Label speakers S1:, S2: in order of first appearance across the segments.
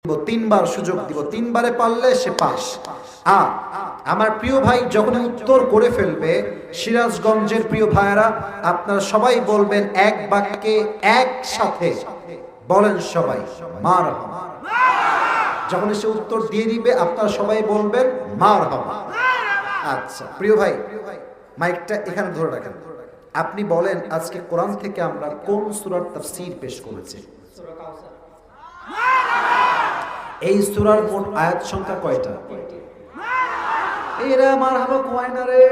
S1: তিনবার সুযোগ দিব, তিনবারে পারলে সে পাস। আর আমার প্রিয় ভাই যখন উত্তর করে ফেলবে, সিরাজগঞ্জের প্রিয় ভাইয়েরা আপনারা সবাই বলবেন এক বাক্যে একসাথে বলেন সবাই মারহাবা। যখন সে উত্তর দিয়ে দিবে আপনারা সবাই বলবেন মারহাবা। আচ্ছা প্রিয় ভাই মাইকটা এখানে ধরে রাখেন, আপনি বলেন আজকে কোরআন থেকে আমরা কোন সূরার তাফসীর পেশ করেছি? এই সূরার মোট আয়াত সংখ্যা কয়টা? এরা মারহাবা কয় না রে,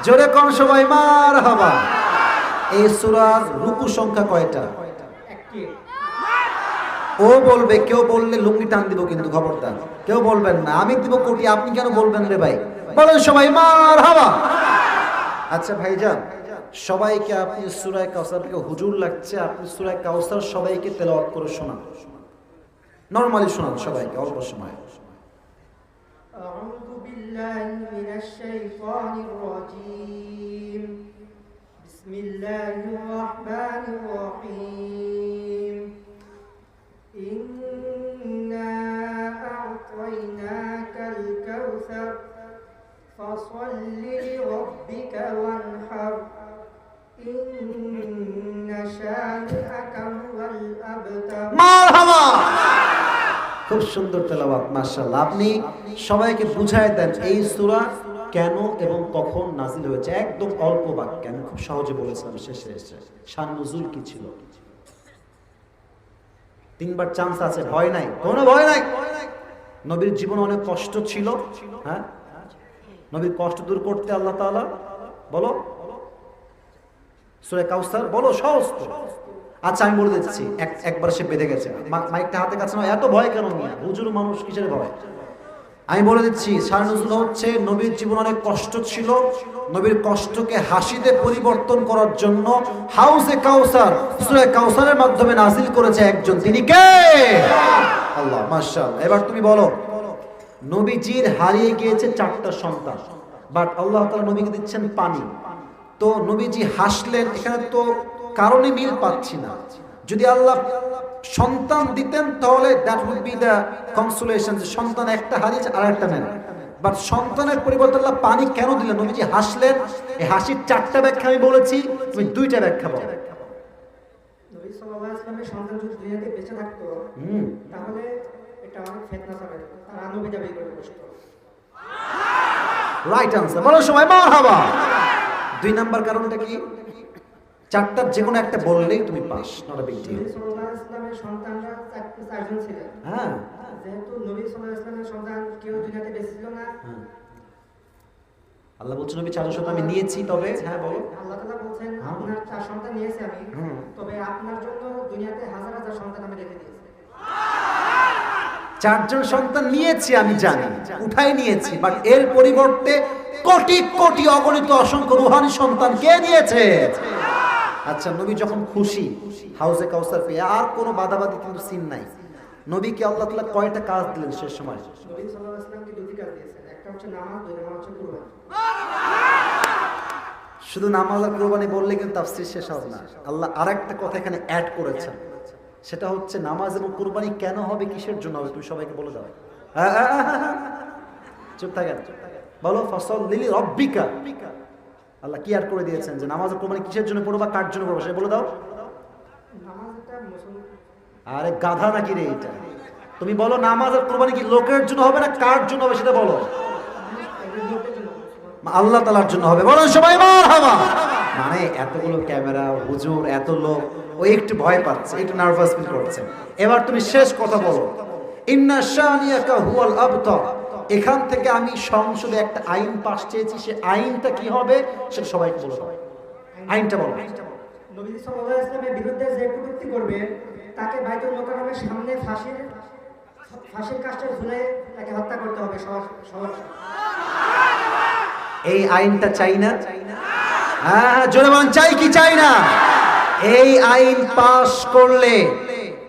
S1: জোরে কোন সবাই মারহাবা। এই সূরার রুকু সংখ্যা কয়টা? ও বলবে, কেউ বললে লুঙ্গি টান দিব কিন্তু খবরদার, কেউ বলবেন না। আমি দিব কোটি, আপনি কেন বলবেন রে ভাই? বলেন সবাই মারহাবা। আচ্ছা ভাইজান, সবাইকে আপনি সূরা কাউসার থেকে হুজুর লাগছে, আপনি সূরা কাউসার সবাইকে তেলাওয়াত করে শোনান, নরমালি শোনান সবাইকে অল্প সময়।
S2: আউযু বিল্লাহি মিনাশ শাইতানির রাজীম, বিসমিল্লাহির রাহমানির রাহিম, ইন্না আ'তাইনাকাল কাউসার ফাসাল্লি লিরাব্বিকা ওয়ানহার, ইন্না শানিআকা হুয়াল আবতার।
S1: মারহাবা, খুব সুন্দর তেলাওয়াত মাশাআল্লাহ। আপনি সবাইকে বুঝায় দেন এই সূরা কেন এবং কখন নাজিল হয়েছে, একদম অল্প বাক্যে। আমি খুব সহজে বলেছিলাম শেষে এসে শান নুজুল কি ছিল। তিনবার চান্স আছে, ভয় নাই, কোনো ভয় নাই। নবীর জীবনে অনেক কষ্ট ছিল, হ্যাঁ, নবীর কষ্ট দূর করতে আল্লাহ তাআলা বলো সূরা কাউসার বলো সহজ তো। আচ্ছা আমি বলে দিচ্ছি, একবার সে বেঁধে গেছে, মাইকটা হাতে কাছে না, এত ভয় কেন নিয়ে? হুজুর মানুষ কিসের ভয়? আমি বলে দিচ্ছি, শান নুজুল হচ্ছে নবীর জীবন অনেক কষ্ট ছিল, নবীর কষ্টকে হাসিতে পরিবর্তন করার জন্য হাউজে কাউসার সূরা কাউসারের মাধ্যমে নাজিল করেছে একজন, তিনি কে? আল্লাহ। মাশাআল্লাহ। এবার তুমি বলো, নবীজির হারিয়ে গিয়েছে 4টা সন্তান, বাট আল্লাহ তাআলা নবীকে দিচ্ছেন পানি। তো নবীজি হাসলেন, এখানে তো কারণে মিল পাচ্ছি না। যদি আল্লাহ সন্তান দিতেন তাহলে that would be the consolation, যে সন্তান একটা হারিয়েছে আর একটা নেন। বাট সন্তানের পরিবর্তে আল্লাহ পানি কেন দিলেন? নবীজি হাসলেন। এই হাসির 4টা ব্যাখ্যা আমি বলেছি, তুমি 2টা ব্যাখ্যা বলো।
S2: নবী সাল্লাল্লাহু আলাইহি ওয়াসাল্লামের সন্তান যদি দুনিয়াতে বেঁচে থাকতো তাহলে এটা অনেক ফিতনা হবে, তারা নবী দাবি করে বসতো।
S1: রাইট আনসার, বলো সবাই মারহাবা। 2 নাম্বার কারণটা কি? 4টার যে কোনো একটা বললেই তুমি pass, not a big deal.
S2: নবী সাল্লাল্লাহু আলাইহি ওয়াসাল্লামের সন্তানরা 4জন ছিলেন।
S1: হ্যাঁ,
S2: যেহেতু নবী সাল্লাল্লাহু আলাইহি ওয়াসাল্লামের সন্তান কেউ দুনিয়াতে বেঁচে ছিল না,
S1: আল্লাহ বলছেন নবী 4জন সন্তান আমি নিয়েছি, তবে হ্যাঁ বলো,
S2: আল্লাহ তাআলা বলেন আপনার 4 সন্তান নিয়েছি আমি, তবে আপনার জন্য দুনিয়াতে হাজার হাজার সন্তান আমি রেখে দিয়েছি।
S1: 4জন সন্তান নিয়েছি আমি জানি, উঠাই নিয়েছি, বাট এর পরিবর্তে কোটি কোটি অগণিত অসংখ্য রূহানি সন্তান কে দিয়েছে? আচ্ছা নবী যখন খুশি হাউজে কাউসার পেয়ে, আর কোনো বাধাবাধি কিন্তু সিন নাই। নবীকে আল্লাহ তাআলা কয়টা কাজ দিলেন শেষ সময়?
S2: নবী সাল্লাল্লাহু আলাইহি ওয়াসাল্লামকে 2টি কাজ দিয়েছেন, একটা হচ্ছে নামাজ, 2 নাম্বার হচ্ছে কুরবানি।
S1: শুধু নামাজ আর কুরবানি বললে কিন্তু তাফসীর শেষ হবে না। আল্লাহ আরেকটা কথা এখানে অ্যাড করেছেন, সেটা হচ্ছে নামাজ এবং কুরবানি কেন হবে, কিসের জন্য হবে, তুমি সবাইকে বলে দাও। চুপ থাকেন, বলো ফাসাল্লি লিরাব্বিকা। আল্লাহ কি অ্যাড করে দিয়েছেন যে নামাজ আর কুরবানি কিসের জন্য পড়বা, কার জন্য পড়বা, সেটা বলে দাও।
S2: নামাজটা মুসলমান,
S1: আরে গাধা নাকি রে এটা? তুমি বলো নামাজ আর কুরবানি কি লোকের জন্য হবে না কার জন্য হবে, সেটা বলো। আল্লাহ তাআলার জন্য হবে, বলো সবাই মারহাবা। মানে এতগুলো ক্যামেরা, হুজুর, এত লোক, ও একটু ভয় পাচ্ছে, একটু নার্ভাস ফিল করছে। এবার তুমি শেষ কথা বলো, ইন্না শানিয়াকা হুয়াল আবতার। এখান থেকে আমি সংসদে একটা আইন পাস চেয়েছি, সে আইনটা কি হবে সেটা সবাইকে বলে দাও। আইনটা বলো।
S2: নবী সাল্লাল্লাহু আলাইহি ওয়াসাল্লামের বিরুদ্ধে যে কটূক্তি করবে তাকে বাইতুল মুকাররমের সামনে ফাঁসির কাষ্ঠে ঝুলে তাকে হত্যা করতে হবে সবার।
S1: এই আইনটা চাই না? হ্যাঁ জোরে বলেন, চাই কি চাই না? এই আইন পাস করলে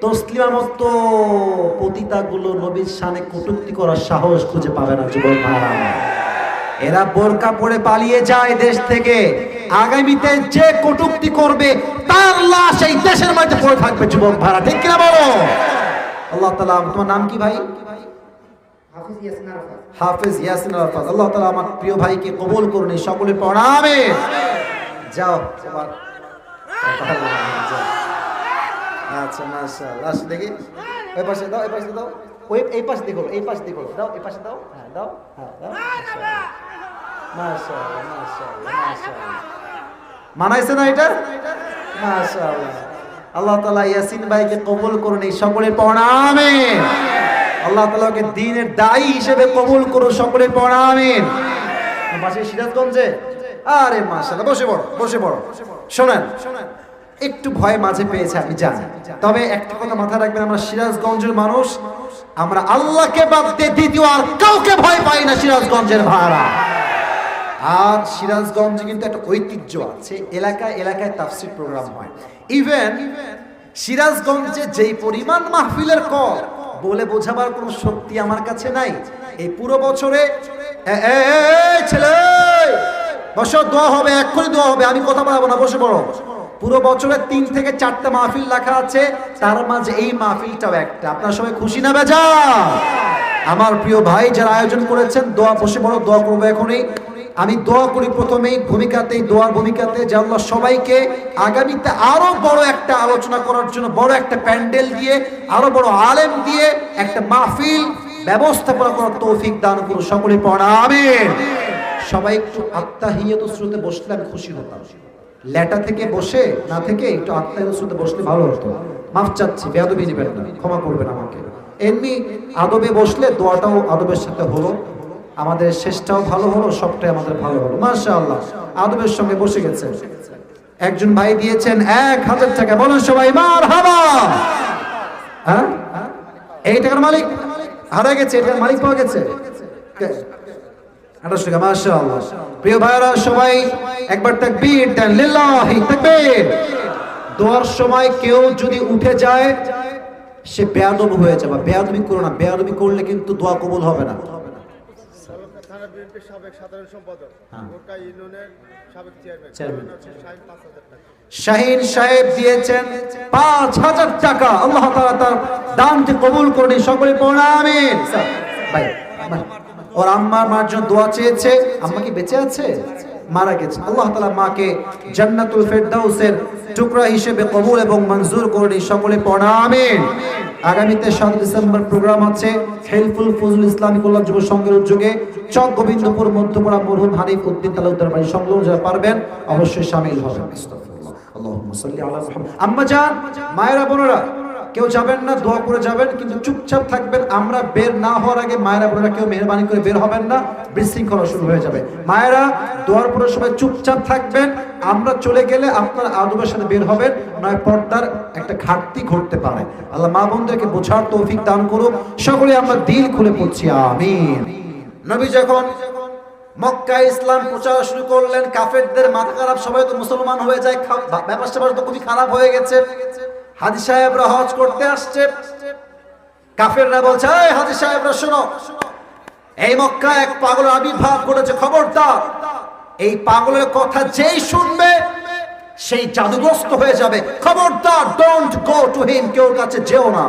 S1: তসলিমার মতো পতিতাগুলো নবীর শানে কটূক্তি করার সাহস খুঁজে পাবে না যুবক ভাইরা। এরা বোরকা পরে পালিয়ে যায় দেশ থেকে, আগামীতে যে কটূক্তি করবে তার লাশ এই দেশের মধ্যে পড়ে থাকবে যুবক ভাইরা, ঠিক কিনা বলো? আল্লাহ তাআলা, তোমার নাম কি ভাই?
S2: হাফিজ ইয়াসিন আরাফাত।
S1: হাফেজ ইয়াসিন আরাফাত। আল্লাহ তাআলা আমার প্রিয় ভাইকে কবুল করুন, সকলে পড়া আমিন। যাও এবার। আচ্ছা মাশাআল্লাহ, আসো দেখি এই পাশে দাও, এই পাশে দাও, ওই এই পাশে দেখো, এই পাশে দেখো, দাও এই পাশে দাও, হ্যাঁ দাও, হ্যাঁ দাও। মাশাআল্লাহ মাশাআল্লাহ মাশাআল্লাহ, মানাইছে না এটা? মাশাআল্লাহ। আল্লাহ তাআলা ইয়াসিন ভাইকে কবুল করুন, সকলে পড়া আমিন। আল্লাহ তাআলাকে দ্বীনের দায়ী হিসেবে কবুল করুন, সকলে পড়া আমিন। পাশে সিরাজগঞ্জে, আরে মাশাআল্লাহ, বসে পড়ো বসে পড়ো। শোনেন, একটু ভয় মাঝে পেয়েছে আমি জানি, তবে একটা কথা মাথায় রাখবেন, আমরা সিরাজগঞ্জের মানুষ, আমরা আল্লাহকে বাদ দিয়ে দ্বিতীয় আর কাউকে ভয় পাই না সিরাজগঞ্জের ভাড়া। আর সিরাজগঞ্জে কিন্তু একটা ঐতিহ্য আছে, এলাকায় এলাকায় তাফসীর প্রোগ্রাম হয়। ইভেন সিরাজগঞ্জে যেই পরিমাণ মাহফিলের কর বলে বোঝাবার কোনো শক্তি আমার কাছে নাই। এই পুরো বছরে ছেলে বসো, দোয়া হবে, এক্ষুনি দোয়া হবে, আমি কথা বলবো না, বসে পড়ো। পুরো বছরে 3 থেকে 4টা মাহফিল রাখা আছে, তার মাঝে এই মাহফিলটাও একটা। আপনারা সবাই খুশি না বেজা? আমার প্রিয় ভাই যারা আয়োজন করেছেন, দোয়া, বসে পড়ো, দোয়া করবো এখনই। আমি দোয়া করি প্রথমেই ভূমিকাতেই, দোয়ার ভূমিকাতে, যে আল্লাহ সবাইকে আগামীতে আরো বড় একটা আলোচনা করার জন্য বড় একটা প্যান্ডেল দিয়ে, আরো বড় আলেম দিয়ে একটা মাহফিল ব্যবস্থাপনা করার তৌফিক দান করুন, সকলে পড়া আমিন। সবাই একটু আত্তাহিয়াতুস শুরুতে বসলে আমি খুশি হতাম। লেটা থেকে বসে না থেকে একটু আত্তাহিয়াতুস শুরুতে বসলে ভালো হতো। মাফ চাচ্ছি, বেয়াদবি নেবেন না, ক্ষমা করবেন আমাকে। এমনি আদবে বসলে দোয়াটাও আদবের সাথে হলো, আমাদের শেষটাও ভালো হলো, সবটাই আমাদের ভালো হলো। মাশাআল্লাহ, আদবের সঙ্গে বসে গেছে। একজন ভাই দিয়েছেন 1000 টাকা, বলুন সবাই মারহাবা। হ্যাঁ, এই টাকার মালিক হারা গেছে, এটার মালিক পাওয়া গেছে 28 টাকা। মাশাআল্লাহ। প্রিয় ভাইরা সবাই একবার তাকবীর দেন, লিল্লাহি তাকবীর। দোয়ার সময় কেউ যদি উঠে যায় সে বেয়াদব হয়ে যাবে। বেয়াদবি করো না, বেয়াদবি করলে কিন্তু দোয়া কবুল হবে না।
S3: সাবেক সাধারণ সম্পাদক, গোটা ইউনিয়নের সাবেক
S1: চেয়ারম্যান
S3: চেয়ারম্যান
S1: শাহিন সাহেব দিয়েছেন 5000 টাকা। আল্লাহ তাআলা তার দানকে কবুল করুন, সকলে পড়া আমিন। ভাই ওর আম্মার মার জন্য দোয়া চেয়েছে। আম্মা কি বেঁচে আছে? মারা গেছে। আল্লাহ তাআলা মাকে জান্নাতুল ফেরদাউসের টুকরা হিসেবে কবুল এবং মঞ্জুর করুন, সকলে পড়া আমিন। আগামীতে 7 ডিসেম্বর প্রোগ্রাম আছে হেলফুল ফজল ইসলামিক কল্যাণ যুব সংঘের উদ্যোগে, চক গোবিন্দপুর মধ্যপাড়া মরহুম হানিফ উদ্দিন তালুকদার বাড়ি সংলগ্ন, যারা পারবেন অবশ্যই শামিল হবেন। আল্লাহুম্মা সাল্লি আলা মুহাম্মদ। আম্মা জান, মায়েরা বোনেরা, কেউ যাবেন না, দোয়া করে যাবেন, কিন্তু চুপচাপ থাকবেন। আমরা বের না হওয়ার আগে মায়েরা বোনেরা কেউ মেহরবানি করে বের হবেন না, বিশৃঙ্খলা শুরু হয়ে যাবে। মায়েরা দোয়ার পরে সবাই চুপচাপ থাকবেন। আমরা চলে গেলে আপনার আদবের সাথে বের হবেন, নয় পর্দার একটা ঘাটতি ঘটতে পারে। আল্লাহ মা বোনদেরকে বোঝার তৌফিক দান করুক। সকলে আমরা দিল খুলে পড়ছি আমিন। নবী যখন মক্কা ইসলাম প্রচার শুরু করলেন, কাফেরদের মাথা খারাপ, সবাই তো মুসলমান হয়ে যায়, ব্যাপার স্যাপার তো খুবই খারাপ হয়ে গেছে। হাজী সাহেবরা হজ করতে আসছে, কাফেররা বলছে, এই হাজী সাহেবরা শোনো, এই মক্কা এক পাগল আবির্ভাব করেছে, খবরদার এই পাগলের কথা যেই শুনবে সেই জাদুগ্রস্ত হয়ে যাবে, খবরদার, ডোন্ট গো টু হিম, কেউ কাছে যেও না।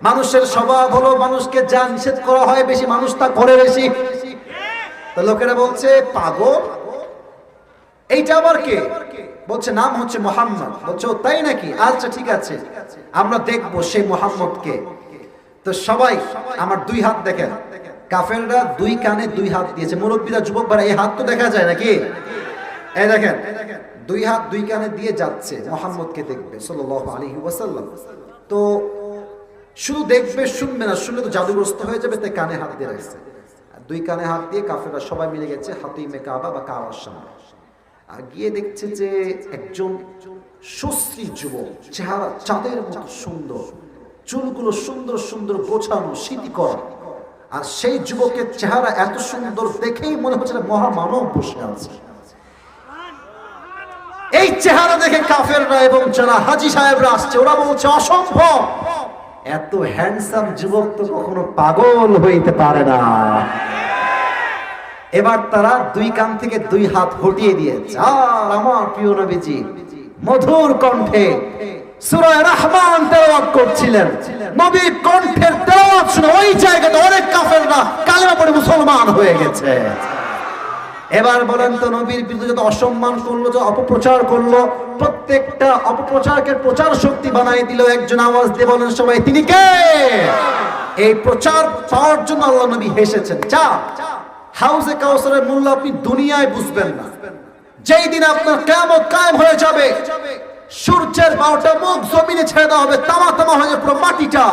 S1: মানুষের স্বভাব হলো মানুষকে যা নিষেধ করা হয় বেশি, মানুষ তা করে বেশি। তো লোকেরা বলছে পাগল, এইটা আবার কে? বলছে নাম হচ্ছে মুহাম্মদ। বলছে ও তাই নাকি? আচ্ছা ঠিক আছে, আমরা দেখবো সেই মুহাম্মদ কে। তো সবাই আমার 2 হাত দেখেন। কাফেররা 2 কানে 2 হাত দিয়েছে। মুরব্বীরা, যুবক ভাইরা, এই হাত তো দেখা যায় নাকি? এই দেখেন, 2 হাত 2 কানে দিয়ে যাচ্ছে, মুহাম্মদকে দেখবে সাল্লাল্লাহু আলাইহি ওয়াসাল্লাম। তো শুধু দেখবে, শুনবে না, শুনলে তো জাদুগ্রস্ত হয়ে যাবে, তাই কানে হাত দিয়ে রাখছে। 2 কানে হাত দিয়ে কাফেররা সবাই মিলে গেছে হাতিমে কাবা বা কাবার সামনে। আর গিয়ে দেখছে যে একজন সুশ্রী যুবক, চেহারা চাঁদের মতো সুন্দর, চুলগুলো সুন্দর সুন্দর গোছানো, সিটি করা। আর সেই যুবকের চেহারা এত সুন্দর দেখেই মনে হচ্ছে মহামানব বসে আছে। এই চেহারা দেখে কাফেররা এবং যারা হাজী সাহেবরা আসছে, ওরা বলছে অসম্ভব, এত হ্যান্ডসাম যুবক তো কখনো পাগল হইতে পারে না। এবার তারা 2 কান থেকে 2 হাত হটিয়ে দিয়েছে। আর আমার প্রিয় নবীজি মধুর কণ্ঠে সূরা রহমান তেলাওয়াত করছিলেন। নবীর কণ্ঠের তেলাওয়াত শুনে ওই জায়গাতে অনেক কাফেররা কালেমা পড়ে মুসলমান হয়ে গেছে। এবার বলেন তো, নবীর বিরুদ্ধে যত অসম্মান করলো, যত অপপ্রচার করলো, প্রত্যেকটা অপপ্রচারকে প্রচার শক্তি বানাই দিল। একজন আওয়াজ দিয়ে বলেন সবাই, তিনি কে? এই প্রচার পাওয়ার জন্য আল্লাহ নবী হেসেছেন। হাউজে কাউসারের মূল্য আপনি দুনিয়ায় বুঝবেন না। যেই দিন আপনার কিয়ামত কায়েম হয়ে যাবে, সূর্যের 12টা মুখ জমিনে ছেড়ে দেওয়া হবে, তামা তামা হয়ে যাবে পুরো মাটিটা।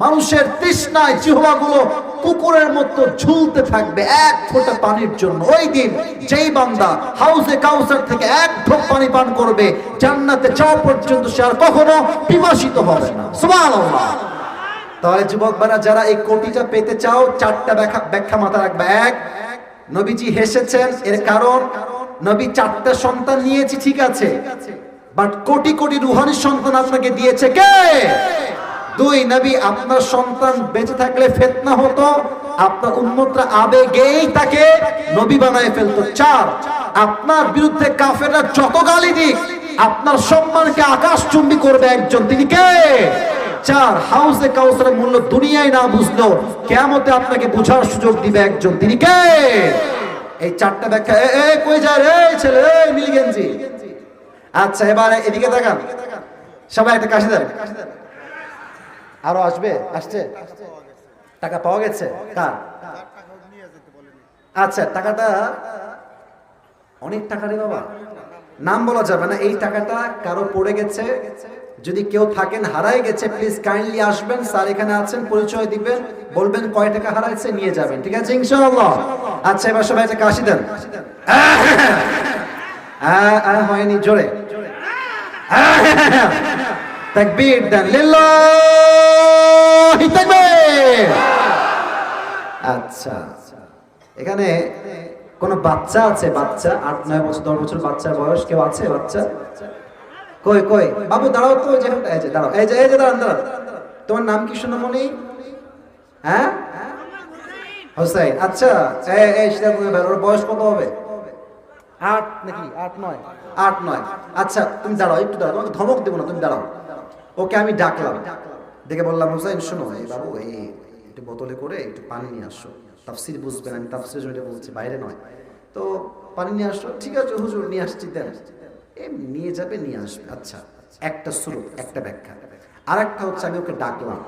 S1: মানুষের তৃষ্ণায় জিহ্বাগুলো কুকুরের মতো ঝুলতে থাকবে এক ফোঁটা পানির জন্য। ওই দিন যেই বান্দা হাউজে কাউসার থেকে এক ঢোক পানি পান করবে, জান্নাতে যাওয়া পর্যন্ত সে আর কখনো পিপাসিত হবে না। সুবহানাল্লাহ। তাহলে যুবক ভাইরা, যারা এই কোটিটা পেতে চাও, 4টা ব্যাখ্যা মাথা রাখবে। এক, নবীজি হেসেছেন, এর কারণ নবী 4টা সন্তান নিয়েছি ঠিক আছে, বাট কোটি কোটি রুহানি সন্তান আপনাকে দিয়েছে কে? 2, নবী আপনার সন্তান বেঁচে থাকলে ফিতনা হতো, আপনার উম্মতরা আবেগেই তাকে নবী বানায় ফেলতো। 4, আপনার বিরুদ্ধে কাফেররা যত গালি দিক, আপনার সম্মানকে আকাশচুম্বী করবে একজন, তিনি কে? 4, হাউজে কাউসারের মূল্য দুনিয়ায় না বুঝলো, কিয়ামতে আপনাকে বোঝার সুযোগ দিবে একজন, তিনি কে? এই 4টা ব্যাখ্যা। কই যায় রে ছেলে, নীলগেঞ্জি? আচ্ছা, এবারে এদিকে তাকান সবাই, একটা কাশি দেন। আরো আসবে? আসছে? টাকা পাওয়া গেছে? কার? আচ্ছা, টাকাটা অনেক টাকা রে বাবা, নাম বলা যাবে না। এই টাকাটা কারো পড়ে গেছে, যদি কেউ থাকেন হারায় গেছে, প্লিজ কাইন্ডলি আসবেন, স্যার এখানে আছেন, পরিচয় দিবেন, বলবেন কয় টাকা হারাইছে, নিয়ে যাবেন, ঠিক আছে ইনশাআল্লাহ। আচ্ছা, এবার সবাই একটা কাশি দেন। হয়নি, জোরে তাকবীর দেন, লিল্লাহি তাকবীর। আচ্ছা, এখানে কোন বাচ্চা আছে? বাচ্চা 8, 9 বছর, 10 বছর বাচ্চার বয়স কেউ আছে? বাচ্চা কই কই? বাবু দাঁড়াও তো, এই যে দাঁড়াও, এই যে দাঁড়ান। তোমার নাম কি সোনামণি? হ্যাঁ, হোসেন। আচ্ছা, এই সেটা ওর বয়স কত হবে? 8 নাকি 8, 9? 8, 9। আচ্ছা, তুমি দাঁড়াও, একটু দাঁড়াও, তোমাকে ধমক দেবো না, তুমি দাঁড়াও। ওকে আমি ডাকলাম, দেখে বললাম, হোসেন শোনো, এই বাবু এই একটু বোতলে করে একটু পানি নিয়ে আসো, তাফসির বুঝবেন, আমি তাফসির জন্য বলছি, বাইরে নয়। তো পানি নিয়ে আসো। ঠিক আছে হুজুর, নিয়ে আসছি, দেন। নিয়ে যাবে, নিয়ে আসবে। আচ্ছা, একটা সুরত, একটা ব্যাখ্যা। আর একটা হচ্ছে, আমি ওকে ডাকলাম,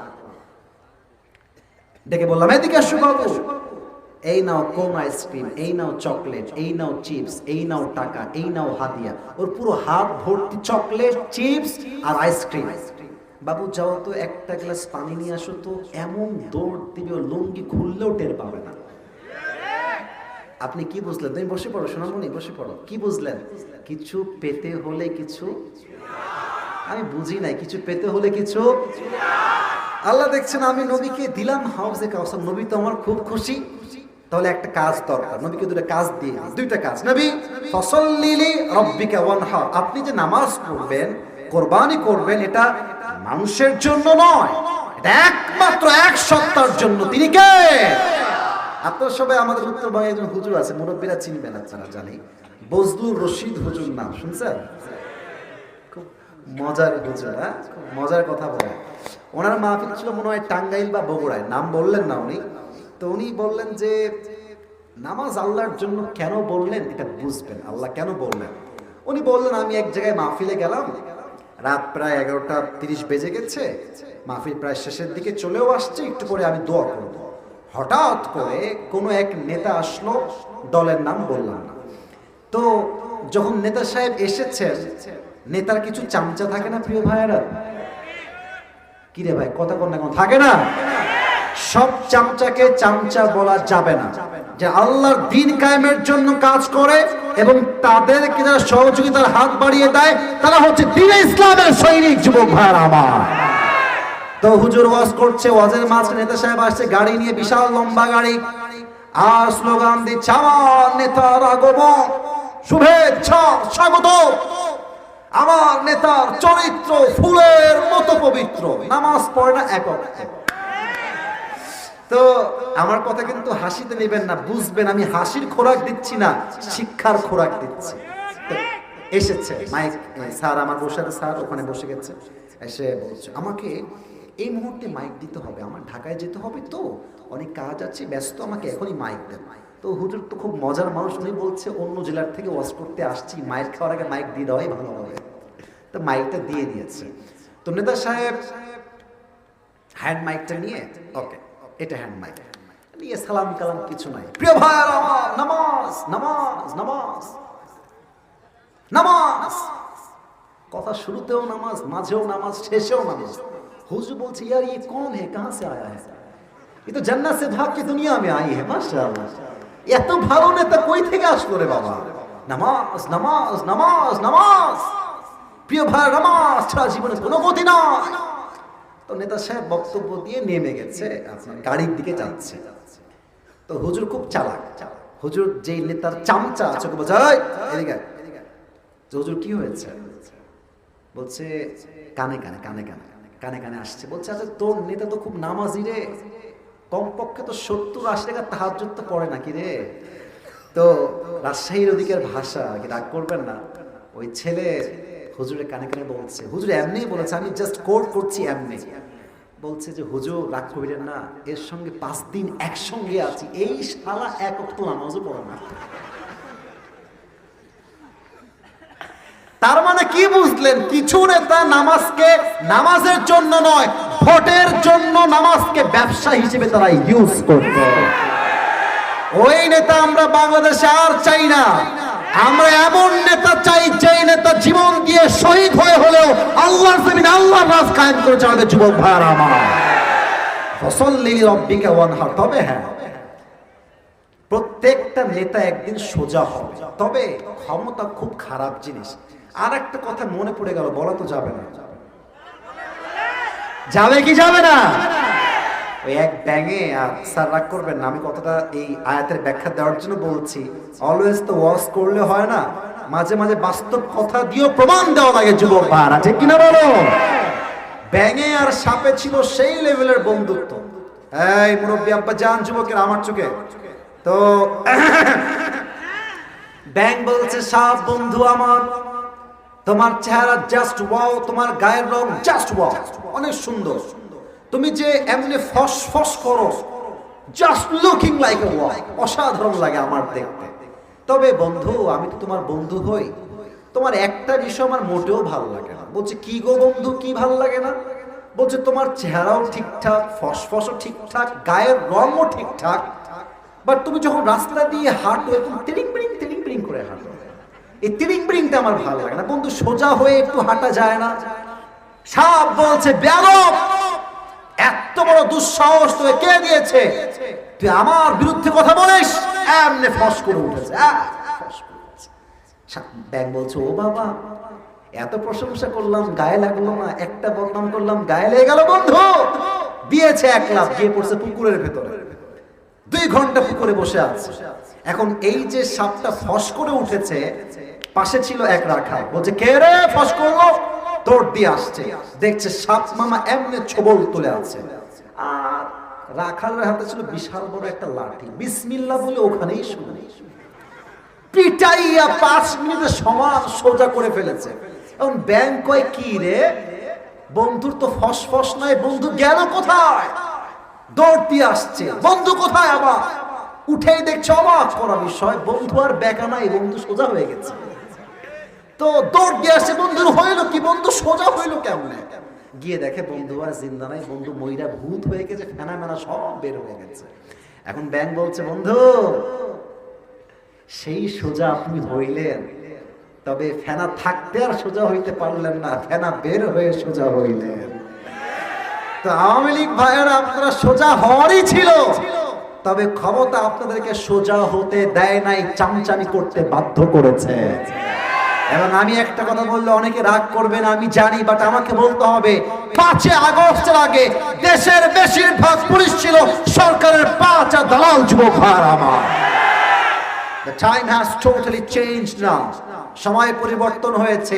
S1: ডেকে বললাম, এদিকে আসো বাবু, এই নাও কোন আইসক্রিম, এই নাও চকলেট, এই নাও চিপস, এই নাও টাকা, এই নাও হাদিয়া। ওর পুরো হাত ভর্তি চকলেট, চিপস আর আইসক্রিম। বাবু যাও তো, একটা গ্লাস পানি নিয়ে আসো তো। এমন দৌড় দিবে, ও লুঙ্গি খুললেও টের পাবে না। আপনি কি বুঝলেন? তুমি বসে পড়ো সোনামণি, বসে পড়ো। কি বুঝলেন? কিছু পেতে হলে কিছু, আমি বুঝি নাই, কিছু পেতে হলে কিছু। আল্লাহ দেখছেন, আমি নবীকে দিলাম হাউজে কাউসার, নবী তো আমার খুব খুশি। তাহলে একটা কাজ দরকার, নবীকে 2টা কাজ দিয়ে, 2টা কাজ। নবী ফসল্লিলি রব্বিকা ওয়ানহার, আপনি যে নামাজ পড়বেন, কোরবানি করবেন, এটা মানুষের জন্য নয়, এটা একমাত্র এক সত্তার জন্য, তিনি কে? আপনারা সবাই, আমাদের উত্তরবঙ্গে একজন হুজুর আছে, মুরব্বীরা চিনবেন, আপনারা জানি, বজলুর রশিদ হুজুর নাম শুনছেন? খুব মজার হুজুর, খুব মজার কথা বলে। ওনার মাহফিল ছিল মনে হয় টাঙ্গাইল বা বগুড়ায়, নাম বললেন না উনি। তো উনি বললেন যে নামাজ আল্লাহর জন্য কেন বললেন, এটা বুঝবেন, আল্লাহ কেন বললেন। উনি বললেন, আমি এক জায়গায় মাহফিলে গেলাম, রাত প্রায় 11:30 বেজে গেছে, মাহফিল প্রায় শেষের দিকে চলেও আসছে, একটু পরে আমি দোয়া করব। হঠাৎ করে কোনো এক নেতা আসলো, দলের নাম বললাম না। তো যখন নেতা সাহেব এসেছেন, নেতার কিছু চামচা থাকে না প্রিয় ভাইয়েরা? কি রে ভাই, কথা কোন না কোন থাকে না? সব চামচাকে চামচা বলা যাবে না। যে আল্লাহর দ্বীন কায়েমের জন্য কাজ করে এবং তাদেরকে যারা সহযোগিতার হাত বাড়িয়ে দেয়, তারা হচ্ছে দ্বীনে ইসলামের সৈনিক। যুবক ভাইয়েরা আমার, তো হুজুর ওয়াজ করছে, ওয়াজের মাঝখানে নেতা সাহেব আসছে গাড়ি নিয়ে, বিশাল লম্বা গাড়ি, আর স্লোগান দিচ্ছে, আমার নেতার আগমন, শুভেচ্ছা, স্বাগত। আমার নেতার চরিত্র ফুলের মতো পবিত্র, নামাজ পড়ে না একক। তো আমার কথা কিন্তু হাসিতে নেবেন না, বুঝবেন আমি হাসির খোরাক দিচ্ছি না, শিক্ষার খোরাক দিচ্ছি। এসেছে মাইক, স্যার আমার বসে আছে, স্যার ওখানে বসে গেছে, এসে বলছে আমাকে এই মুহূর্তে মাইক দিতে হবে, আমার ঢাকায় যেতে হবে, তো অনেক কাজ আছে, ব্যস্ত, আমাকে এখনই মাইক দেন। তো হুজুর তো খুব মজার মানুষ, উনি বলছে অন্য জেলার থেকে ওয়াজ করতে আসছি, মাইক খাওয়ার আগে মাইক দিয়ে দেওয়াই ভালো হবে। তো মাইকটা দিয়ে দিয়েছে। তো নেতা সাহেব হ্যান্ড মাইকটা নিয়ে, ওকে এটা হ্যান্ড মাইক নিয়ে সালাম কালাম কিছু নাই, প্রিয় ভাই আমার, নামাজ নামাজ নামাজ নামাজ, কথা শুরুতেও নামাজ, মাঝেও নামাজ, শেষেও নামাজ। হুজুর বলছে यार ये कौन है, कहां से आया है, ये तो जन्नत से भाग के दुनिया में आई है, माशाআল্লাহ। এত ভালো নেতা কই থেকে আসলো রে বাবা? নামাজ নামাজ নামাজ নামাজ, প্রিয় ভাই নামাজ ছাড়া জীবনে কোনো গতি নাই। তো নেতা সাহেব বক্তব্য দিয়ে নেমে গেছে, আপনার গাড়ির দিকে যাচ্ছে। তো হুজুর খুব চালাক, হুজুর যেই নেতার চামচা আছে ওকে বলছে এই এদিকে আয়। তো হুজুর কি হয়েছে, বলছে কানে কানে কানে কানে কানে কানে আসছে। বলছে আচ্ছা তোর নেতা তো খুব নামাজি রে, কমপক্ষে তো 70-80 টাকা তাহাজ্জুদ তো পড়ে নাকি রে? তো রাজশাহীর ওদিকের ভাষা, কি রাগ করবেন না, ওই ছেলে হুজুরের কানে কানে বলছে, হুজুর এমনি বলেছে, আমি জাস্ট কোট করছি এমনি, বলছে যে হুজুর রাগ করিলেন না, এর সঙ্গে 5 দিন একসঙ্গে আছি, এই শালা এক ওয়াক্ত নামাজও পড়ে না। তার মানে কি বুঝলেন, কিছু নেতা নামাজকে নামাজের জন্য নয়, ভোটের জন্য নামাজকে ব্যবসা হিসেবে তারা ইউজ করত। ওই নেতা আমরা বাংলাদেশে আর চাই না। আমরা এমন নেতা চাই যেই নেতা জীবন দিয়ে শহীদ হয়ে হলেও আল্লাহর জমিনে আল্লাহর রাজ কায়েম করেছে। আমাদের যুবক ভাইরা আমার, ফসল্লি রব্বিকা ওয়ানহার। তবে হ্যাঁ, প্রত্যেকটা নেতা একদিন সোজা হবে, তবে ক্ষমতা খুব খারাপ জিনিস। আর একটা কথা মনে পড়ে গেল, বলা তো যাবে না, যাবে কি যাবে না? ওই এক ব্যাঙে, আর স্যার রাগ করবেন না, আমি কথাটা এই আয়াতের ব্যাখ্যা দেওয়ার জন্য বলছি, অলওয়েজ তো ওয়াজ করলে হয় না, মাঝে মাঝে বাস্তব কথা দিয়েও প্রমাণ দেওয়া লাগে যুবক ভাইরা, ঠিক কিনা বলো? ব্যাঙে আর সাপে ছিল সেই লেভেলের বন্ধুত্ব। এই মুরব্বী আব্বা জান, যুবকের আমার চোখে তো ব্যাঙ বলছে সাপ বন্ধু আমার, তোমার চেহারা জাস্ট ওয়াও, তোমার গায়ের রং জাস্ট ওয়াও, অনেক সুন্দর, তুমি যে এমনি ফস ফস করো, just looking like a wow, অসাধারণ লাগে আমার দেখতে। তবে বন্ধু, আমি তো তোমার বন্ধু হই, তোমার একটা বিষয় আমার মোটেও ভালো লাগে না। বলছে কি গো বন্ধু, কি ভালো লাগে না? বলছে তোমার চেহারাও ঠিকঠাক, ফসফসও ঠিকঠাক, গায়ের রঙও ঠিকঠাক, বাট তুমি যখন রাস্তা দিয়ে হাঁটো তুমি তিরিং বিরিং করে হাঁটো, এই তিরিং বিরিংটা আমার ভালো লাগে না বন্ধু, সোজা হয়ে একটু হাঁটা যায় না? সাপ বলছে বেয়াদব, এত বড় দুঃসাহস তোকে কে দিয়েছে, তুই আমার বিরুদ্ধে কথা বলিস? এমনি ফস করে উঠেছে, ব্যাঙ বলছে ও বাবা, এত প্রশংসা করলাম গায়ে লাগলো না, একটা বদনাম করলাম গায়ে লেগে গেল। বন্ধু দিয়েছে 1 লাফ, গিয়ে পড়ছে পুকুরের ভেতরে, 2 ঘন্টা পুকুরে বসে আছে। এখন এই যে সাপটা ফস করে উঠেছে, পাশে ছিল এক রাখাল, বলছে কে রে ফস করলো, দৌড় দিয়ে আসছে, দেখছে সাপ মামা এমনি ছবল তুলে আছে, আর রাখালের হাতে ছিল বিশাল বড় একটা লাঠি, বিসমিল্লাহ বলে ওখানেই শুনে পিটাইয়া 5 মিনিটে সমান সোজা করে ফেলেছে। এখন ব্যাঙ কয় কি রে, বন্ধুর তো ফস ফস নাই, বন্ধু গেল কোথায়? দৌড় দিয়ে আসছে, বন্ধু কোথায়? আবার উঠেই দেখছে অবাক করা বিষয়, বন্ধু আর বেকা নাই, বন্ধু সোজা হয়ে গেছে। তো দৌড় দিয়ে আসছে, বন্ধুর হইলো কি, বন্ধু সোজা হইলো কেমনে? গিয়ে দেখে বন্ধু আর জিন্দা নাই, বন্ধু মইরা ভূত হয়ে গেছে, ফেনা মেনা সব বের হয়ে গেছে। এখন ব্যাঙ বলছে বন্ধু সেই সোজা আপনি হইলেন, তবে ফেনা থাকতে আর সোজা হইতে পারলেন না, ফেনা বের হয়ে সোজা হইলেন। তো আওয়ামী লীগ ভাইয়েরা, আপনারা সোজা হওয়ারই ছিল, তবে ক্ষমতা আপনাদেরকে সোজা হতে দেয় নাই, চামচামি করতে বাধ্য করেছে। এবং আমি একটা কথা বললে অনেকে রাগ করবেন আমি জানি, বাট আমাকে বলতে হবে, 5 আগস্টের আগে দেশের বেশিরভাগ পুলিশ ছিল সরকারের 5 দালাল যুবক ভাইয়েরা আমার। The time has totally changed now. সময় পরিবর্তন হয়েছে।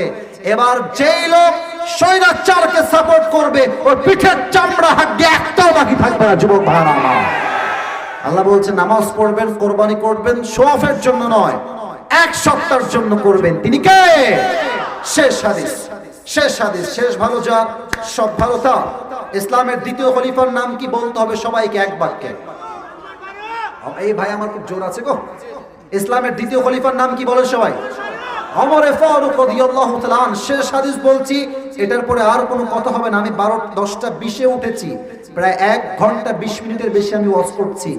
S1: এবার যেই লোক স্বৈরাচারকে সাপোর্ট করবে, ওর পিঠের চামড়া হাড্ডি একটাও বাকি থাকবে না যুবক ভাইরা আমার। আল্লাহ বলছে নামাজ পড়বেন, কোরবানি করবেন, শো অফের জন্য নয়, 1 সপ্তাহের জন্য করবেন। তিনি কে? শেষ হাদিস, শেষ হাদিস, শেষ ভালো যার সব ভালো তার। ইসলামের দ্বিতীয় খলিফার নাম কি বলতে হবে সবাইকে এক বাক্যে? এই ভাই আমার খুব জোর আছে গো। ইসলামের দ্বিতীয় খলিফার নাম কি বলে সবাই? ওমরে ফারুক রাদিয়াল্লাহু তাআলা আন। শেষ হাদিস বলছি, এটার পরে আর কোনো কথা হবে না। আমি 10টা 20-এ উঠেছি, প্রায় 1 ঘন্টা 20 মিনিটের বেশি আমি ওয়াজ করছি।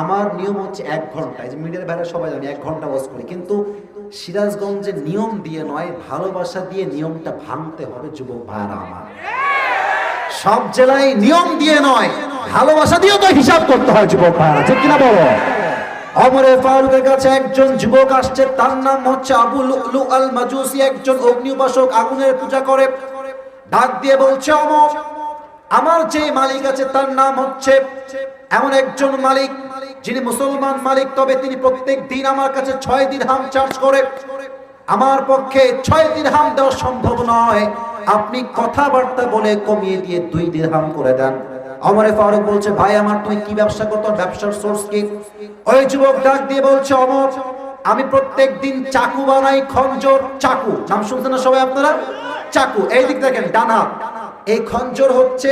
S1: আমার নিয়ম হচ্ছে 1 ঘন্টা। এই যে মিডিয়ার ভাইরা সবাই জানে 1 ঘন্টা ওয়াজ করি, কিন্তু সিরাজগঞ্জে নিয়ম দিয়ে নয়, ভালোবাসা দিয়ে নিয়মটা ভাঙতে হবে যুবক ভাইরা আমার। সব জেলায় নিয়ম দিয়ে নয়, ভালোবাসা দিয়েও তো হিসাব করতে হয় যুবক ভাইরা, ঠিক কিনা বলো? ওমরে ফারুকের কাছে একজন যুবক আসছে, তার নাম হচ্ছে আবু লুলু আল মাজুসি, একজন অগ্নি উপাসক, আগুনের পূজা করে। ডাক দিয়ে বলছে, ওমর, আমার যে মালিক আছে তার নাম হচ্ছে এমন একজন মালিক, যিনি মুসলমান মালিক, তবে তিনি প্রত্যেক দিন আমার কাছে 6 দিরহাম চার্জ করে। আমার পক্ষে 6 দিরহাম দেওয়া সম্ভব নয়, আপনি কথাবার্তা বলে কমিয়ে দিয়ে 2 দিরহাম করে দেন। ওমরে ফারুক বলছে, ভাই আমার, তুই কি ব্যবসা করতো, ব্যবসার সোর্স কি? ওই যুবক ডাক দিয়ে বলছে, ওমর, আমি প্রত্যেক দিন চাকু বানাই, খঞ্জর। চাকু নাম শুনছেন না সবাই আপনারা? চাকু, এই দিক দেখেন, ডান হাত। এই খঞ্জর হচ্ছে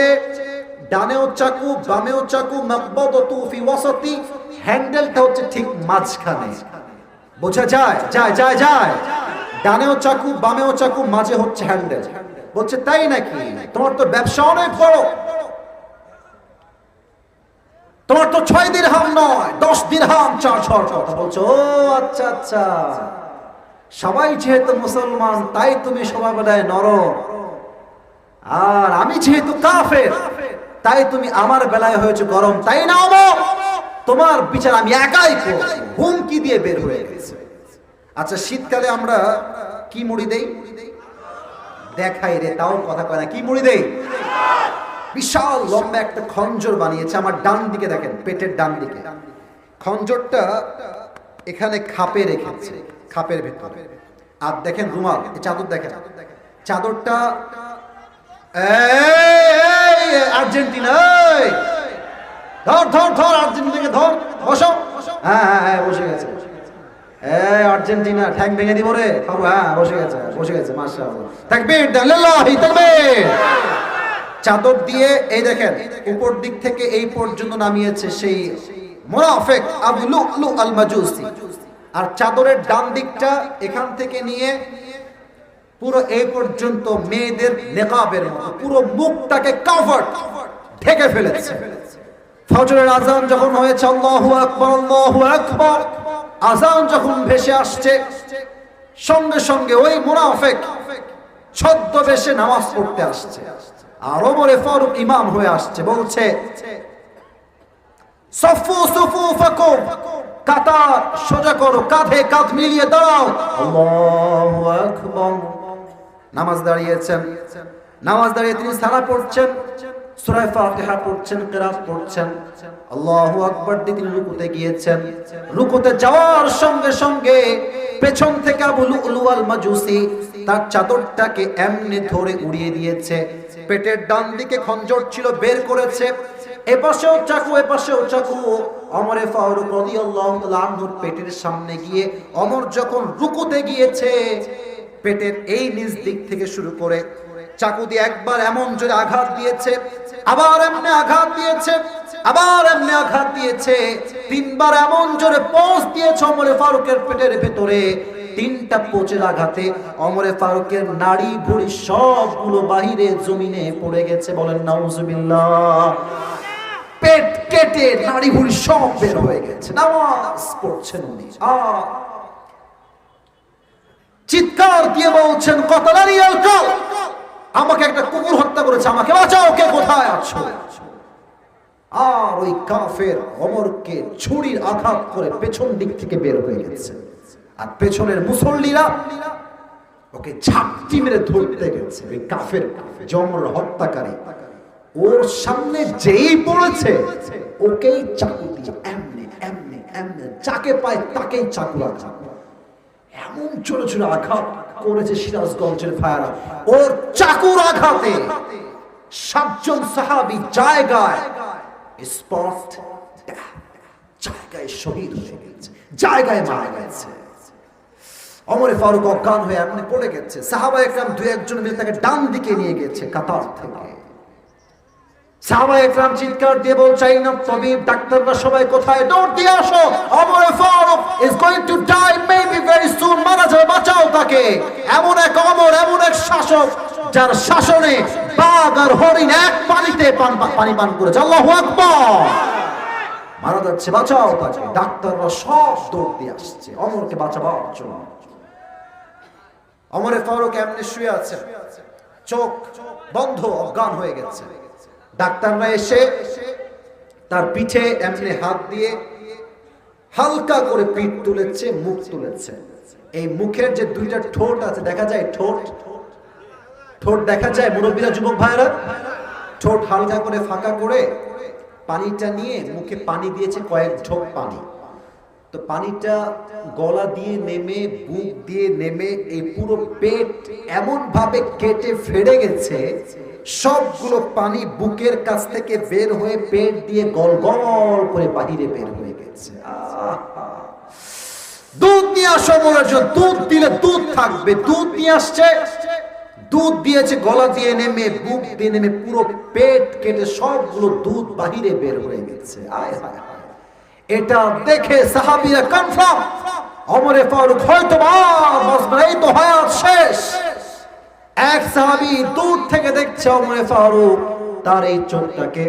S1: ডানেও চাকু, বামেও চাকু, মাকবাদাতু ফি ওয়াসাতি, হ্যান্ডেলটা হচ্ছে ঠিক মাঝখানে। বোঝা যায়? যায় যায় যায়। ডানেও চাকু, বামেও চাকু, মাঝে হচ্ছে হ্যান্ডেল। বলছে, তাই নাকি? তোমার তো ব্যবসা অনেক বড়, তোমার তো 6 দিরহাম নয় 10 দিরহাম চার্জ হওয়ার কথা। বলছো, ও আচ্ছা আচ্ছা, সবাই যেহেতু মুসলমান তাই তুমি সবাই নরম, আর আমি যেহেতু কাফের তাই তুমি আমার বেলায় হয়েছে গরম, তাই না? তোমার বিচার আমি একাই করব। হুমকি দিয়ে বের হয়ে গেছে। আচ্ছা, শীতকালে আমরা কি মুড়ি দেই? দেখাই রে, তাও কথা কয় না। কি মুড়ি দেই? বিশাল লম্বা একটা খঞ্জর বানিয়েছে। আমার ডান দিকে দেখেন, পেটের ডান দিকে খঞ্জরটা এখানে খাপে রেখেছে, খাপের ভেতরে। আর দেখেন রুমাল, চাদর দেখেন, চাদরটা আর্জেন্টিনা, ধর ধর ধর, আর্জেন্টিনাকে ধর, বসো। হ্যাঁ হ্যাঁ হ্যাঁ, বসে গেছে। আর্জেন্টিনা ঠ্যাং ভেঙে দিব রে। হ্যাঁ, বসে গেছে, বসে গেছে। মাশাআল্লাহ, তাকবীর, লিল্লাহি তাকবীর। চাদর দিয়ে এই দেখেন উপর দিক থেকে এই পর্যন্ত নামিয়েছে সেই মুনাফিক আবু লুলু আল মাজুসি। আর চাদরের ডান দিকটা এখান থেকে নিয়ে পুরো এই পর্যন্ত মেয়েদের নেকাবের মতো পুরো মুখটাকে কভার ঢেকে ফেলেছে। ফজরের আজান যখন হয়েছে, আল্লাহু আকবার আল্লাহু আকবার, আজান যখন ভেসে আসছে, সঙ্গে সঙ্গে ওই মুনাফিক ছদ্মবেশে নামাজ পড়তে আসছে। আর ওমরে ফারুক ইমাম হয়ে আসছে, বলছে, সফু সুফুফাকুম, কাতার সোজা করো, কাঁধে কাঁধ মিলিয়ে দাঁড়াও। আল্লাহু আকবার। নামাজ দাঁড়িয়েছেন, নামাজ দাঁড়িয়ে তিনি সালাত পড়ছেন, সূরা ফাতিহা পড়ছেন, কিরাত পড়ছেন। আল্লাহু আকবার দিয়ে তিনি রুকুতে গিয়েছেন। রুকুতে যাওয়ার সঙ্গে সঙ্গে পেছন থেকে আবু লুলু আল মাজুসি তার চাদরটাকে এমনি ধরে উড়িয়ে দিয়েছে। পেটের ডান দিকে খঞ্জর ছিল, বের করেছে। এপাশেও চাকু, এপাশেও চাকু। ওমরে ফারুক রাদিয়াল্লাহু তাআলা আনহুর পেটের সামনে গিয়ে ওমর যখন রুকুতে গিয়েছে, পেটের এই নিচ দিক থেকে শুরু করে চাকু দিয়ে একবার এমন জোরে আঘাত দিয়েছে, আবার এমনি আঘাত দিয়েছে, আবার এমনি আঘাত দিয়েছে। 3বার এমন জোরে পোঁচ দিয়েছে ওমরে ফারুকের পেটের ভেতরে। 3টা পোঁচের আঘাতে ওমরে ফারুকের নাড়ি ভুঁড়ি সবগুলো বাহিরে জমিনে পড়ে গেছে। বলেন নাউজুবিল্লাহ। পেট কেটে নাড়ি ভুঁড়ি সব বের হয়ে গেছে। নামাজ পড়ছেন উনি, চিৎকার দিয়ে বলছেন, কতলানি আল কাল, আমাকে একটা কুকুর হত্যা করেছে, আমাকে বাঁচাও, কে কোথায় আছো? আর ওই কাফের ওমরকে ছুরির আঘাত করে পেছন দিক থেকে বের হয়ে গেছে। আর পেছনের মুসল্লিরা ওকে ঝাপটি মেরে ধরতে গেছে। ওই কাফের ওমর হত্যাকারী ওর সামনে যেই পড়েছে, ওকেই চাকু দিয়ে এমনি এমনি এমনি যাকে পায় তাকেই চাকু আঘাত। এমন ছোট ছোট আঘাত করেছে সিরাজগঞ্জের ভাইরা। ওর চাকুর আঘাতে 7 জন সাহাবী জায়গায় স্পট, জায়গায় শহীদ হয়ে গেছে, জায়গায় মারা গেছে। ওমরে ফারুক অজ্ঞান হয়ে এমনি পড়ে গেছে। সাহাবা একরাম 2-1 জন মিলে তাকে ডান দিকে নিয়ে গেছে কাতার থেকে। সাহাবায়ে একরাম চিৎকার দিয়ে বলছে না তবিব ডাক্তাররা সবাই কোথায়, দৌড় দিয়ে আসো, Omar Farooq is going to die maybe very soon, মারা যাবে, বাঁচাও তাকে। এমন এক ওমর, এমন এক শাসক যার শাসনে বাঘ আর হরিণ এক পানিতে পানি পান করেছে। আল্লাহু আকবার। মারা যাচ্ছে, বাঁচাও তাকে। ডাক্তাররা সব দৌড় দিয়ে আসছে ওমরকে বাঁচাবার জন্য। ওমর ফারুক এমনি শুয়ে আছে, চোখ বন্ধ, অজ্ঞান হয়ে গেছে। ডাক্তাররা এসে তার পিঠে এমনি হাত দিয়ে হালকা করে পিঠ তুলেছে, মুখ তুলেছে। এই মুখের যে দুইটা ঠোঁট আছে দেখা যায়, ঠোঁট দেখা যায় মুরব্বীরা, যুবক ভাইরা, ঠোঁট হালকা করে ফাঁকা করে পানিটা নিয়ে মুখে পানি দিয়েছে, কয়েক ঢোক পানি। তো পানিটা গলা দিয়ে নেমে, বুক দিয়ে নেমে এই পুরো পেট এমন ভাবে কেটে ফেড়ে গেছে, সবগুলো পানি বুকের কাছ থেকে বের হয়ে পেট দিয়ে গল গল করে বাহিরে বের হয়ে গেছে। দুধ নিয়ে আসো মনে, দুধ দিলে দুধ থাকবে, দুধ নিয়ে আসছে, দুধ দিয়েছে গলা দিয়ে নেমে, বুক দিয়ে নেমে পুরো পেট কেটে সবগুলো দুধ বাহিরে বের হয়ে গেছে। আয় হায় হায়, এটা দেখে সাহাবীরা কনফার্ম ওমর ফারুক হয়তো এই তো হায়াত শেষ। এক সাহাবী দূর থেকে দেখছে ওমর ফারুক তার এই চোখটাকে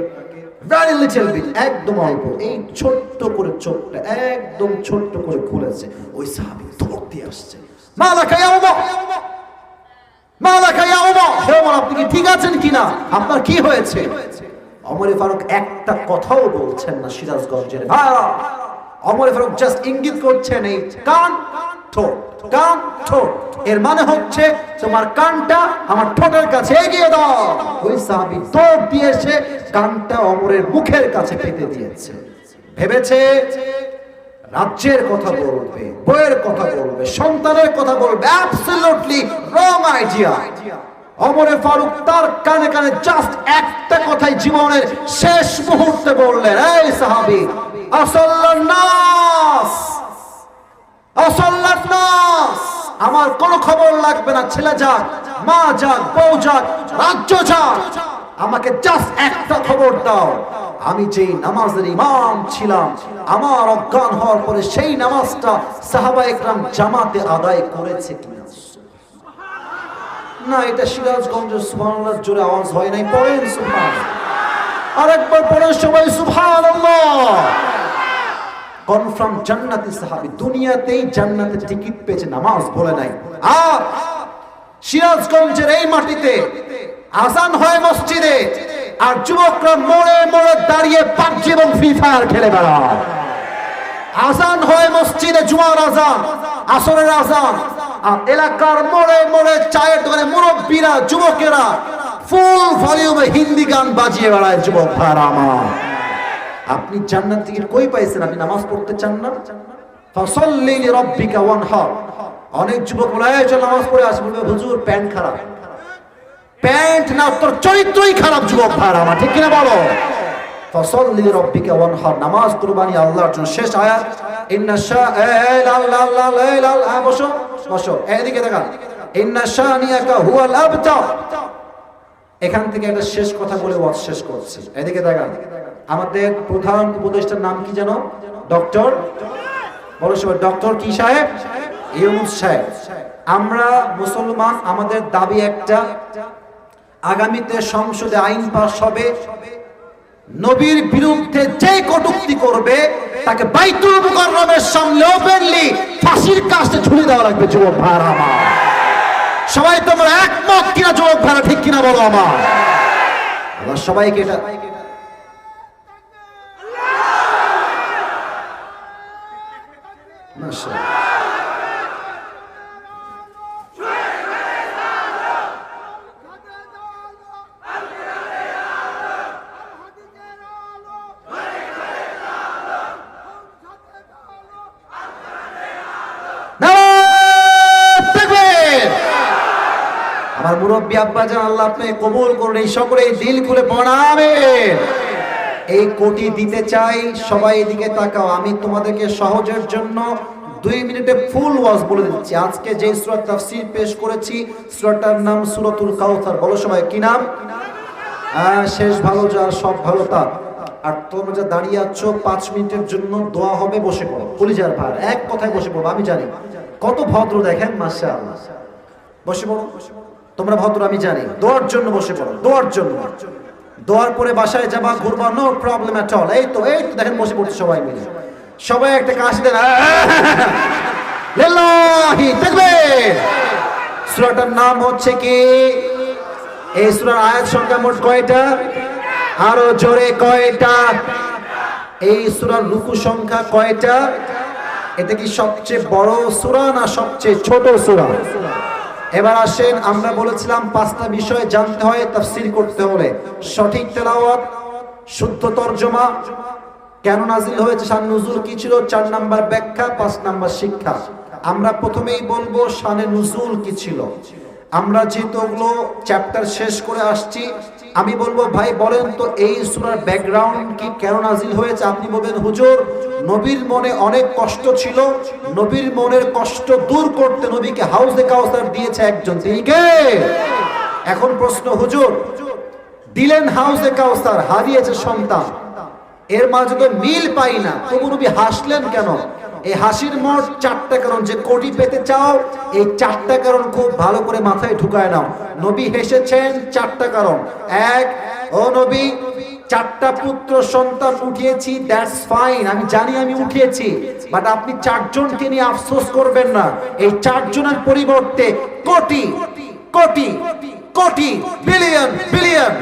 S1: very little bit, একদম অল্প, এই ছোট্ট করে চোখটা একদম ছোট্ট করে খুলেছে। ওই সাহাবী দৌড় দিয়ে আসছে, মালাকা ইয়া ওমর, মালাকা ইয়া ওমর, হে ওমর আপনি কি ঠিক আছেন কিনা, আপনার কি হয়েছে? ওমর ফারুক একটা কথাও বলছেন না। সিরাজগঞ্জের ভাইরা, ওমর ফারুক জাস্ট ইঙ্গিত করছেন এই কান ঠোঁট, কান ঠোঁট, এর মানে হচ্ছে তোমার কানটা আমার ঠোঁটের কাছে এগিয়ে দাও। ওই সাহাবী দৌড় দিয়ে এসে কানটা ওমরের মুখের কাছে পেতে দিয়েছে। ভেবেছে রাজ্যের কথা বলবে, বইয়ের কথা বলবে, সন্তানের কথা বলবে। Absolutely wrong idea. Omar Farooq তার কানে কানে জাস্ট একটা কথাই জীবনের শেষ মুহূর্তে বললেন, এই সাহাবী, আসাল্লান নাস, আসাল্লান নাস, আমার কোনো খবর লাগবে না, ছেলে যাক, মা যাক, বউ যাক, রাজ্য যাক, আমাকে জাস্ট একটা খবর দাও, আমি যেই নামাজের ইমাম ছিলাম, আমার অজ্ঞান হওয়ার পরে সেই নামাজটা সাহাবায়ে একরাম জামাতে আদায় করেছে কিনা। না, এটা সিরাজগঞ্জের সুবহানাল্লাহ জোরে আওয়াজ হয় নাই, পড়েন সুবহানাল্লাহ, আরেকবার পড়েন সবাই সুবহানাল্লাহ। কনফার্ম জান্নাতি সাহাবী, দুনিয়াতেই জান্নাতের টিকিট পেয়েছে, নামাজ বলে নাই। আর সিরাজগঞ্জের এই মাটিতে আজান হয় মসজিদে, আর যুবকরা মোড়ে মোড়ে দাঁড়িয়ে পাবজি এবং ফ্রি ফায়ার খেলে বেড়ায়। আজান হয় মসজিদে, জুমার আজান, আসরের আজান, আর এলাকার মোড়ে মোড়ে চায়ের দোকানে মুরব্বীরা, যুবকেরা ফুল ভলিউমে হিন্দি গান বাজিয়ে বেড়ায়। যুবক ভাইরা আমার, আপনি জান্নাত থেকে কই পাইছেন? আপনি নামাজ পড়তে চান না? ফাসাল্লি লিরাব্বিকা ওয়ানহার। অনেক যুবক বলে চল নামাজ পড়ে আসি, বলবে হুজুর প্যান্ট খারাপ। প্যান্ট না, তোর চরিত্রই খারাপ। যুবক ভাইরা আমার, ঠিক কিনা বলো? ফাসাল্লি লিরাব্বিকা ওয়ানহার, নামাজ কুরবানি আল্লাহর জন্য। শেষ আয়াত, ইন্না শাআ, বসো বসো, এদিকে দেখান, ইন্না শানিয়াকা হুয়াল আবতার। এখান থেকে একটা শেষ কথা বলে ওয়াজ শেষ করছি। এদিকে দেখান, আমাদের প্রধান উপদেষ্টার নাম কি জানো? ডক্টর, বলো সবাই, ডক্টর কি সাহেব? ইউনূস সাহেব। আমরা মুসলমান, আমাদের দাবি একটা, আগামীতে সংসদে আইন পাস হবে, নবীর বিরুদ্ধে যে কটূক্তি করবে তাকে বাইতুল মুকাররমের সামনে ওপেনলি ফাঁসির কাস্টে ঝুলিয়ে দেওয়া লাগবে। যুবক ভাইরা আমার, সবাই তোমরা একমত কিনা? যুবক ভাইরা ঠিক কিনা বলো আমার? আল্লাহ সবাইকে এটা মাশাআল্লাহ। আমার মুরব্বী আব্বাজান, আল্লাহ আপনি কবুল করুন, এই সকলে দিল খুলে পড়াবেন। এই কোটি দিতে চাই, সবাই এদিকে তাকাও। আমি তোমাদেরকে সহজের জন্য 2 মিনিটে ফুল ওয়াজ বলে দিচ্ছি। আজকে যে সূরা তাফসীর পেশ করেছি, সূরাটার নাম সূরাতুল কাউসার। বলো সবাই, কি নাম? শেষ ভালো যার সব ভালো তার। আর তোমরা যা দাঁড়িয়ে আছো 5 মিনিটের জন্য দোয়া হবে, বসে পড়ো কলিজার ভাই, এক কথায় বসে পড়ো। আমি জানি কত ভদ্র দেখেন, মাশাআল্লাহ। বসে পড়ো, তোমরা ভদ্র আমি জানি। দোয়ার জন্য বসে পড়ো, দোয়ার জন্য। দোয়ার পরে বাসায় যাবা, ঘুরবা, নো প্রবলেম এট অল। এই তো দেখেন বসে পড়ছে সবাই মিলে। সবাই একটা কাশি দেন, লিল্লাহি তাকবীর। সূরাটার নাম হচ্ছে কি? এই সূরার আয়াত সংখ্যা মোট কয়টা? আরো জোরে কয়টা? এই সূরার রুকু সংখ্যা কয়টা? এটা কি সবচেয়ে বড় সূরা না সবচেয়ে ছোট সূরা? এবার আসেন, আমরা বলেছিলাম 5টা বিষয় জানতে হয় তাফসীর করতে হলে। সঠিক তেলাওয়াত, শুদ্ধ তরজমা, কেন নাজিল হয়েছে, শান নুজুল কি ছিল, 4 নাম্বার ব্যাখ্যা, 5 নাম্বার শিক্ষা। আমরা প্রথমেই বলবো শানে নুজুল কি ছিল। আমরা যেহেতু ওগুলো চ্যাপ্টার শেষ করে আসছি, আমি বলবো ভাই বলেন তো এই সূরার ব্যাকগ্রাউন্ড কি, কেন নাজিল হয়েছে? আপনি বলবেন হুজুর নবীর মনে অনেক কষ্ট ছিল, নবীর মনের কষ্ট দূর করতে নবীকে হাউজে কাউসার দিয়েছে একজন, তিনি কে? এখন প্রশ্ন, হুজুর দিলেন হাউজে কাউসার, হারিয়েছে সন্তান, এর মাঝে তো মিল পাই না, তবু নবী হাসলেন কেন? এই হাসির মোট 4টা কারণ। যে কোটি পেতে চাও এই 4টা কারণ খুব ভালো করে মাথায় ঢুকায় নাও। নবী হেসেছেন 4টা কারণ। এক, ও নবী 4টা পুত্র সন্তান উঠিয়েছি, দ্যাটস ফাইন, আমি জানি আমি উঠিয়েছি, বাট আপনি 4 জনকে নিয়ে আফসোস করবেন না। এই 4 জনের পরিবর্তে কোটি কোটি কোটি বিলিয়ন বিলিয়ন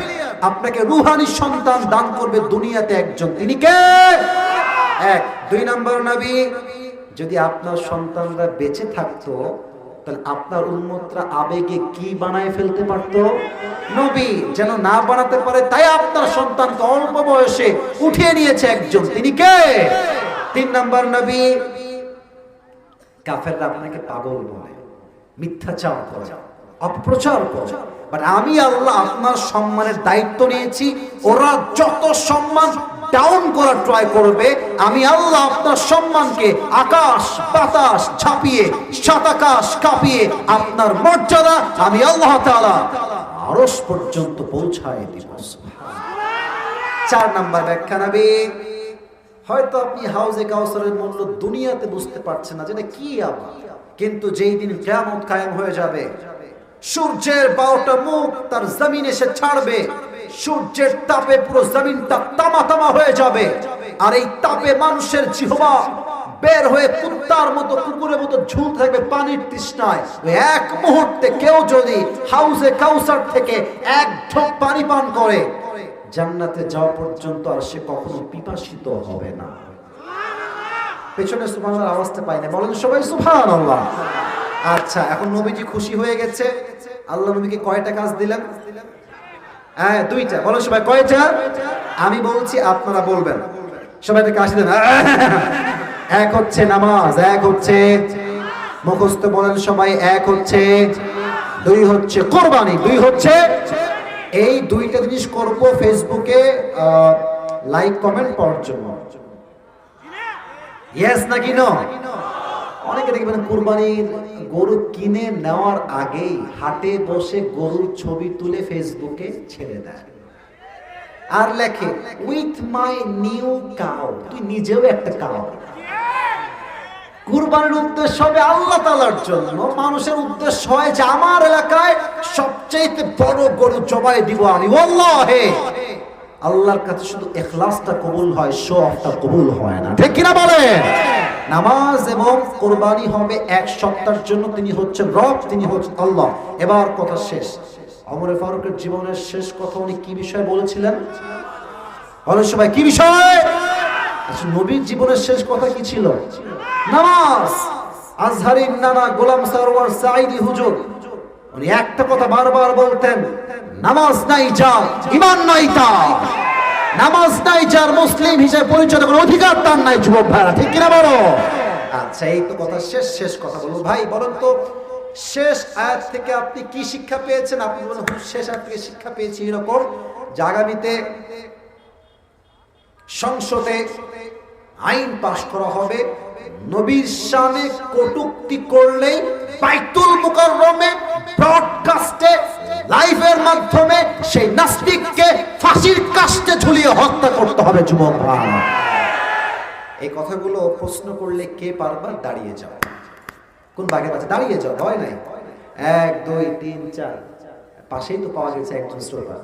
S1: আপনাকে রূহানি সন্তান দান করবে দুনিয়াতে একজন, তিনি কে? এক। 2 নম্বর, নবী যদি আপনার সন্তানরা বেঁচে থাকতো তাহলে আপনার উম্মতরা আবেগে কি বানায় ফেলতে পারতো? নবী যেন না বানাতে পারে, তাই আপনার সন্তানকে অল্প বয়সে উঠিয়ে নিয়েছে একজন, তিনি কে? 3 নম্বর, নবী কাফেররা আপনাকে পাগল বলে, মিথ্যাচার করে, অপপ্রচার করে, বাট আমি আল্লাহ আপনার সম্মানের দায়িত্ব নিয়েছি। ওরা যত সম্মান ডাউন করার ট্রাই করবে, আমি আল্লাহ আপনার সম্মানকে আকাশ বাতাস ঝাঁপিয়ে, সাতাকাশ কাঁপিয়ে আপনার মর্যাদা আমি আল্লাহ তাআলা আরশ পর্যন্ত পৌঁছায় দিব। 4 নাম্বার ব্যাখ্যা, নবী হয়তো আপনি হাউজে কাউসারের মূল্য দুনিয়াতে বুঝতে পারছেন না, যেটা কি আবার, কিন্তু যেই দিন কিয়ামত কায়েম হয়ে যাবে, সূর্যের 12টা মুখ তার জমিন এসে ছাড়বে, সূর্যের তাপে পুরো জমিনটা তামা তামা হয়ে যাবে, আর এই তাপে মানুষের জিহ্বা বের হয়ে কুত্তার মতো, কুকুরের মতো ঝুলতে থাকবে পানির তৃষ্ণায়। এক মুহূর্তে কেউ যদি হাউজে কাউসার থেকে 1 ঢোক পানি পান করে, জান্নাতে যাওয়া পর্যন্ত আর সে কখনো পিপাসিত হবে না। পেছনে সুবহানাল্লাহর আওয়াজটা পাই না, বলেন সবাই সুবহানাল্লাহ। আচ্ছা, এখন নবীজি খুশি হয়ে গেছে। আল্লাহ নবীকে কয়টা কাজ দিলেন? হ্যাঁ, 2টা। বলেন সবাই কয়টা? আমি বলছি, আপনারা বলবেন। সবাই একটা কাজ দেন। এক হচ্ছে নামাজ, এক হচ্ছে মুখস্থ, বলেন সবাই, এক হচ্ছে, 2 হচ্ছে কুরবানি, 2 হচ্ছে। এই 2টা জিনিস করব ফেসবুকে লাইক কমেন্ট পাওয়ার জন্য। ইয়েস নাকি নো? অনেকে দেখবেন কুরবানির গরু কিনে নেওয়ার আগেই হাটে বসে গরুর ছবি তুলে ফেসবুকে ছেড়ে দেয় আর লেখে উইথ মাই নিউ কাউ। তুই নিজেও একটা কাউ। কুরবানির উদ্দেশ্য হবে আল্লাহ তাআলার জন্য, মানুষের উদ্দেশ্য হয় যে আমার এলাকায় সবচেয়ে বড় গরু জবাই দিব আমি। ওয়াল্লাহি আল্লাহর কাছে শুধু ইখলাসটা কবুল হয়, শো অফটা কবুল হয় না, ঠিক কিনা বলেন? নামাজ এবং কুরবানি হবে 1 সপ্তাহের জন্য, তিনি হচ্ছেন রব, তিনি হচ্ছেন আল্লাহ। এবার কথা শেষ। ওমর ফারুকের জীবনের শেষ কথা উনি কি বিষয় বলেছিলেন? বলেন সবাই, কি বিষয়? আচ্ছা, নবীর জীবনের শেষ কথা কি ছিল? নামাজ। আজহারিন নানা গোলাম সরওয়ার সাঈদী হুজুর উনি একটা কথা বারবার বলতেন, নামাজ নাই যার ঈমান নাই তার, নামাজ নাই যার মুসলিম হিসেবে পরিচয় দেওয়ার অধিকার তার নাই। যুবক ভাইরা, ঠিক কিনা বলো? আচ্ছা, এই তো কথা শেষ। শেষ কথা বলবো ভাই, বলেন তো শেষ আয়াত থেকে আপনি কি শিক্ষা পেয়েছেন? আপনি বলেন শেষ আয়াত থেকে শিক্ষা পেয়েছি এরকম যে আগামীতে সংসদে আইন পাশ করা হবে, নবীর শানে কটূক্তি করলেই বাইতুল মুকাররমে ব্রডকাস্টে লাইফের মাধ্যমে সেই নাস্তিককে ফাঁসির কাস্টে ঝুলিয়ে হত্যা করতে হবে যুবক ভাই। এই কথাগুলো প্রশ্ন করলে কে পারবা? দাঁড়িয়ে যাও। কোন বাঘের বাচ্চা? দাঁড়িয়ে যাও, ভয় নাই। 1 2 3 4 পাশেই তো পাওয়া গেছে একজন স্টোপার।